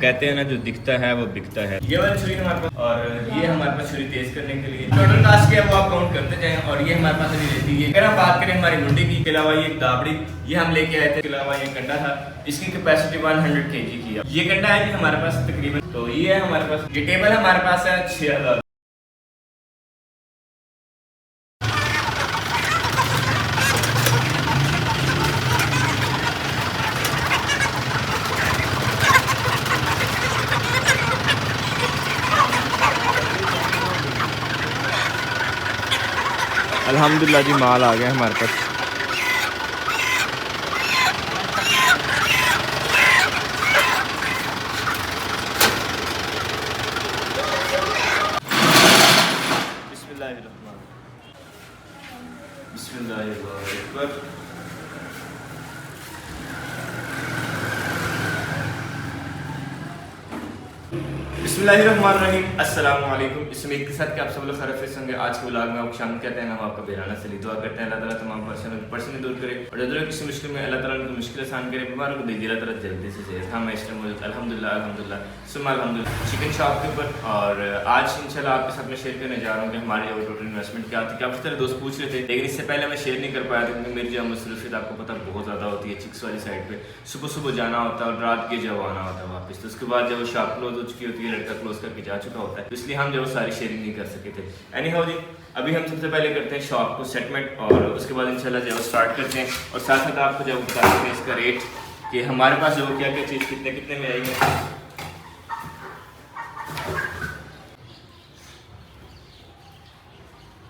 कहते हैं ना, जो दिखता है वो बिकता है। ये वाली छुरी हमारे पास, और ये हमारे पास छुरी तेज करने के लिए टोटल कास्ट क्या है वो आप काउंट करते जाएं। और ये हमारे पास अभी रहती है। अगर हम बात करें हमारी मुंडी की, के अलावा ये एक दाबड़ी ये हम लेके आए थे, इसके अलावा ये कंडा था, इसकी कैपेसिटी 100 kg की है। ये कंडा है जी हमारे पास तकरीबन, तो ये है हमारे पास। ये टेबल हमारे पास है 6000। अल्हम्दुलिल्लाह जी, माल आ गया हमारे पास। बिस्मिल्लाहिर्रहमानिर्रहीम। बिस्मिल्लाहिर्रहमानिर्रहीम। अस्सलाम वालेकुम। इस उम्मीद के साथ कि आप सब लोग खैरियत से होंगे। आज के व्लॉग में आपको शामिल कहते हैं। हम आपका बेराना से दुआ करते हैं अल्लाह ताला तमाम परेशानी दूर करे और जो किसी मुश्किल में अल्लाह ताला उनकी मुश्किल आसान करे। बीमारों को दीजिए अल्लाह ताला जल्दी से सेहत। हम इस टाइम मौजूद अल्हम्दुलिल्लाह अल्हम्दुलिल्लाह सुम्मा अल्हम्दुलिल्लाह चिकन शॉप के ऊपर। और आज इंशाल्लाह आपके साथ में शेयर करने जा रहा हूँ कि हमारी जो टोटल इन्वेस्टमेंट क्या थी। काफ़ी सारे दोस्त पूछ रहे थे, लेकिन इससे पहले मैं शेयर नहीं कर पाया था क्योंकि मेरी जो मसरूफियत आपको पता बहुत ज़्यादा होती है। चिक्स वाली साइड पर सुबह सुबह जाना होता है और रात के जब आना होता है वापस, तो उसके बाद जब वो शॉप क्लोज हो चुकी होती है, लड़का क्लोज करके जा चुका होता है, तो इसलिए हम जो सारी शेयरिंग नहीं कर सके थे। एनी हाउ जी, अभी हम सबसे पहले करते हैं शॉप को सेटमेंट और उसके बाद इंशाल्लाह जो स्टार्ट करते हैं। और साथ साथ आपको जब बता देते हैं इसका रेट कि हमारे पास जो क्या क्या चीज़ कितने कितने में आई है।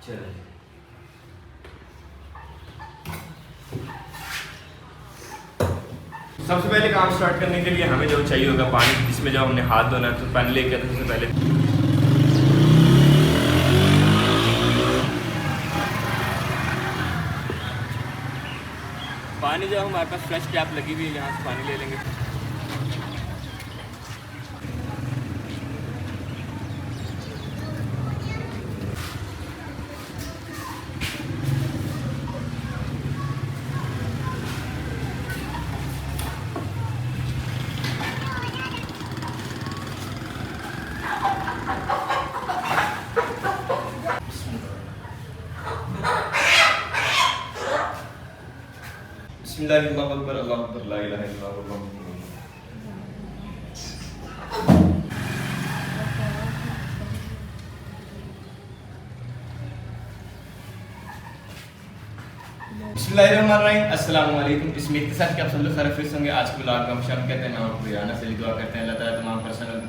चलिए सबसे पहले काम स्टार्ट करने के लिए हमें जो चाहिए होगा पानी, जिसमें जब हमने हाथ धोना है तो पानी लेके आते सबसे पहले। पानी जब हमारे पास फ्रेश टैप लगी हुई है, यहाँ से पानी ले लेंगे। बिस्मिल्लाहिर्रहमानिर्रहीम। अल्लाहु अकबर, ला इलाहा इल्लल्लाह। बिस्मिल्लाहिर्रहमानिर्रहीम। अस्सलाम वालेकुम। इस उम्मीद के साथ कि आप सब लोग खैरियत से होंगे। आज के व्लॉग में हम शामिल कहते हैं। हम बेराना से दुआ करते हैं अल्लाह ताला तमाम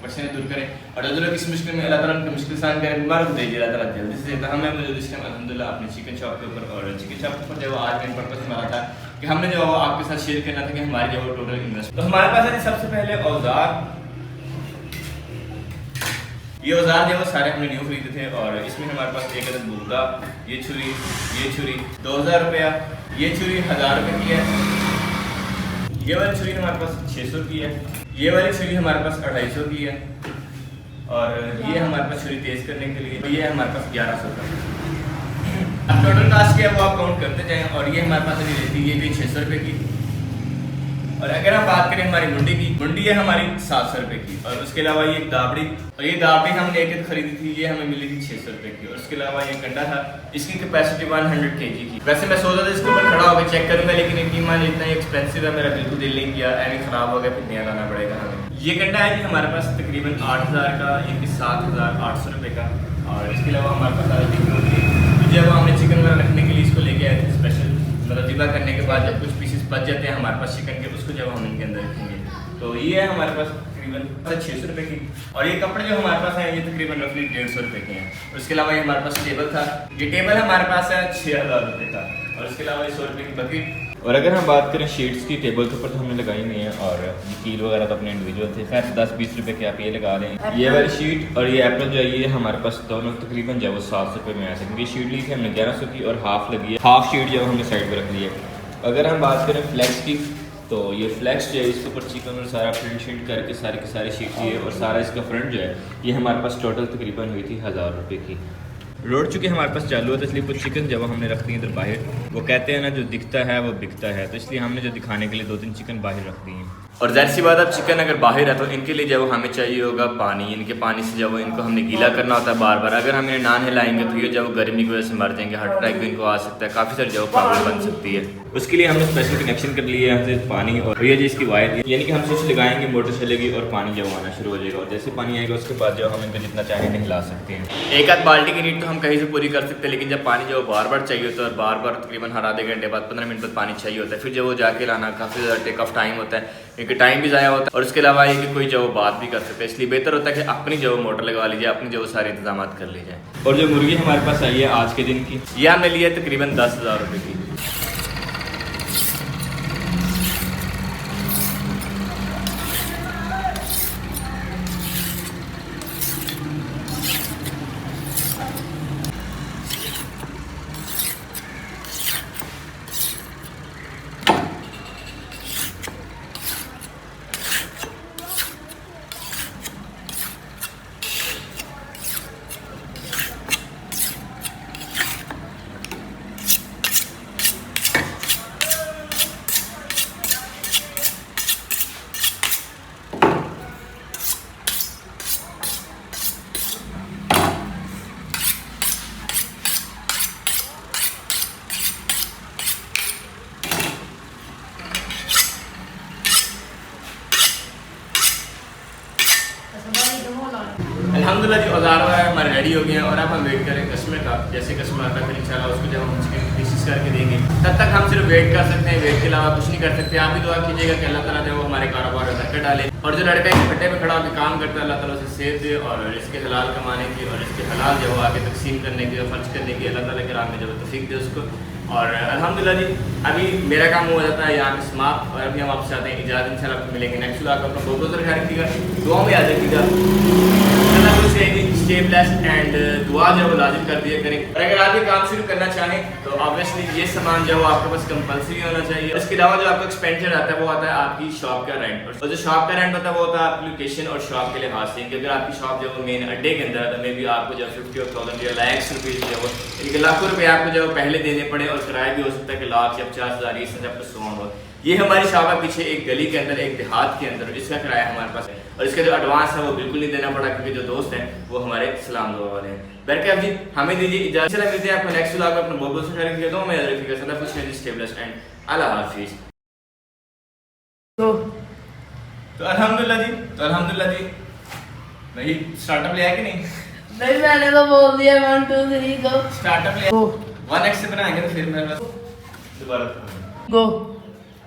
परेशानी दूर करे और जो लोग इस मुश्किल में अल्लाह ताला उनकी मुश्किल आसान करे। बीमारों को दीजिए अल्लाह ताला जल्दी से। तो हमें मौजूद इस टाइम अल्हम्दुलिल्लाह अपनी चिकन शॉप के ऊपर। और चिकन शॉप के ऊपर जो आज मेन पर्पस हमारा था कि हमने जो आपके साथ शेयर करना था कि हमारी जो टोटल इन्वेस्टमेंट, तो हमारे पास है सबसे पहले औजार। ये औजार जो सारे हमने न्यू खरीदे थे और इसमें हमारे पास एक अदद बुगदा, ये छुरी 2000 रुपया, ये छुरी 1000 रुपये की है, ये वाली छुरी हमारे पास 600 की है, ये वाली छुरी हमारे पास 250 की है, और ये हमारे पास छुरी तेज करने के लिए ये हमारे पास 1100 का। अब टोटल कास्ट क्या है वो आप काउंट करते जाएं। और ये हमारे पास अभी रहती है, ये भी 600 रुपये की। और अगर हम बात करें हमारी मुंडी की, मुंडी है हमारी 700 रुपये की। और उसके अलावा ये दाबड़ी, और ये दाबड़ी हमने एक खरीदी थी, ये हमें मिली थी 600 रुपये की। और उसके अलावा ये कंडा था, इसकी कैपेसिटी 100 kg की। वैसे मैं सोचा था इसके ऊपर खड़ा होकर चेक करूंगा, लेकिन इतनी मान इतना एक्सपेंसिव है, मेरा बिल्कुल दिल नहीं किया, एनी खराब हो गया, फिर नया लाना पड़ेगा हमें। ये कंडा है जी हमारे पास तकरीबन 8000 का, ये भी 7800 रुपये का। और इसके अलावा हमारे पास जब हमने चिकन वगैरह रखने के लिए इसको लेके आए थे स्पेशल, मतलब ज़िबा करने के बाद जब कुछ पीसेस बच जाते हैं हमारे पास चिकन के, उसको जब हम इनके अंदर रखेंगे, तो ये है हमारे पास तकरीबन 600 रुपये की। और ये कपड़े जो हमारे पास हैं ये तकरीबन रफली 150 रुपये के हैं। और उसके अलावा ये हमारे पास टेबल था, ये टेबल हमारे पास है 6000 रुपये का। और उसके अलावा ये 100 रुपये की बकेट। और अगर हम बात करें शीट्स की, टेबल के ऊपर तो हमने लगाई नहीं है, और कील वगैरह तो अपने इंडिविजुअल थे, खैर 10-20 रुपये के आप ये लगा लें। ये वाली शीट और ये एप्पल जो है ये हमारे पास दोनों तकरीबन जो है वो 700 रुपये में आ सकेंगे। शीट ली थी हमने 1100 की और हाफ लगी है, हाफ शीट जो हमने साइड पर रख ली है। अगर हम बात करें फ्लैक्स की, तो ये फ्लैक्स जो है इसके ऊपर चिकन और सारा प्रिंट शीट करके सारी की सारी शीट की है। और सारा इसका फ्रंट जो है ये हमारे पास टोटल तकरीबन हुई थी 1000 रुपये की। रोड चूँकि हमारे पास चालू है तो इसलिए कुछ चिकन जब हमने रख दी इधर बाहर, वो कहते हैं ना जो दिखता है वो बिकता है, तो इसलिए हमने जो दिखाने के लिए 2-3 चिकन बाहर रख दी हैं। और ज़ाहिर सी बात अब चिकन अगर बाहर है तो इनके लिए जब हमें चाहिए होगा पानी, इनके पानी से जब इनको हमने गीला करना होता है बार बार, अगर हम इन्हें ना हिलाएंगे तो ये जब गर्मी की वजह से मर जाएंगे, हार्ट अटैक भी इनको आ सकता है, काफ़ी सारी जगह प्रॉब्लम बन सकती है। उसके लिए हमने स्पेशल कनेक्शन कर लिया है पानी और ये जी इसकी वायर, यानी कि हम स्विच लगाएंगे मोटर चलेगी और पानी जब आना शुरू हो जाएगा, और जैसे पानी आएगा उसके बाद जो हम इनको जितना चाहें हिला सकते हैं। एक आध बाल्टी की नीड तो हम कहीं से पूरी कर सकते हैं, लेकिन जब पानी जो बार बार चाहिए होता है और बार बार तकरीबन हर आधे घंटे बाद 15 मिनट बाद पानी चाहिए होता है, फिर जब वो जाके लाना काफ़ी ज़्यादा टेक ऑफ टाइम होता है, क्योंकि टाइम भी ज़ाया होता है और उसके अलावा ये कि कोई जो बात भी कर सकते हैं, इसलिए बेहतर होता है कि अपनी जो मोटर लगवा लीजिए, अपनी जो सारे इंतजाम कर लीजिए। और जो मुर्गी हमारे पास आई है आज के दिन की, यह हमने ली है तकरीबन 10,000 रुपये की। अल्हम्दुलिल्लाह जी औजार हमारे रेडी हो गए हैं और अब हम वेट करें कस्टमर का। जैसे कस्टमर आता है फिर इंशाल्लाह उसको जब हम चिकन पीसेस करके देंगे, तब तक हम सिर्फ वेट कर सकते हैं, वेट के अलावा कुछ नहीं कर सकते। आप भी दुआ कीजिएगा कि अल्लाह ताला जो वो हमारे कारोबार में बरकत डाले, और जो लड़का एक फट्टे पे खड़ा होकर काम करता है अल्लाह ताला उसे सेहत दे और इसके हलाल कमाने की और इसके हलाल जो आगे तकसीम करने की और खर्च करने की अल्लाह ताला के राह में जो तौफीक दे उसको। और अल्हम्दुलिल्लाह जी अभी मेरा काम हो जाता है यहाँ पे समाप्त, और अभी हम आपसे चाहते हैं इजाज़त, इंशाल्लाह आपको मिलेंगे नेक्स्ट व्लॉग। अपना बहुत बहुत ख्याल रखिएगा, दुआ में याद रखिएगा, स्टे ब्लेस्ड एंड दुआ जो वो लाजिम कर दिया करें। और अगर आप ये काम शुरू करना चाहें तो ऑब्वियसली ये सामान जो आपके पास कंपलसरी होना चाहिए। इसके अलावा जो आपका एक्सपेंडिचर आता है वो आता है आपकी शॉप का रेंट, और जो शॉप का रेंट होता है वो होता है आपकी लोकेशन और शॉप के लिहाज से। अगर आपकी शॉप जो मेन अड्डे के अंदर है तो मे भी आपको जो 50,000 या लाख रुपीज़ जो वो लाखों रुपये आपको जो पहले देने पड़े, और किराया भी हो सकता है कि लाख या 50,000 इस तरह प्लस हो। ये हमारी शॉप है पीछे एक गली के अंदर, एक देहात के अंदर, जिसका किराया हमारे पास है, और इसका जो एडवांस है वो बिल्कुल नहीं देना पड़ा, क्योंकि जो दोस्त हैं वो हमारे सलाम दुआ वाले हैं। बरकत जी हमें दीजिए इजाज़त, मिलते हैं आपको नेक्स्ट व्लॉग में। अपना बहुत बहुत सा ख्याल रखिएगा, मैं याद रखिएगा, सदा खुश रहिए, स्टे ब्लेस्ड एंड अल्लाह हाफिज़। तो अल्हम्दुलिल्लाह जी भाई स्टार्टअप ले आया कि नहीं? नहीं मैंने तो बोल दिया 1 2 3 गो। स्टार्टअप ले 1x से बनाएंगे तो फिर मैं दोबारा गो।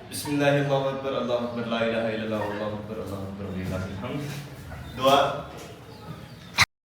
बिस्मिल्लाह अल्लाहु अकबर ला इलाहा इल्लल्लाह अल्लाहु अकबर दुआ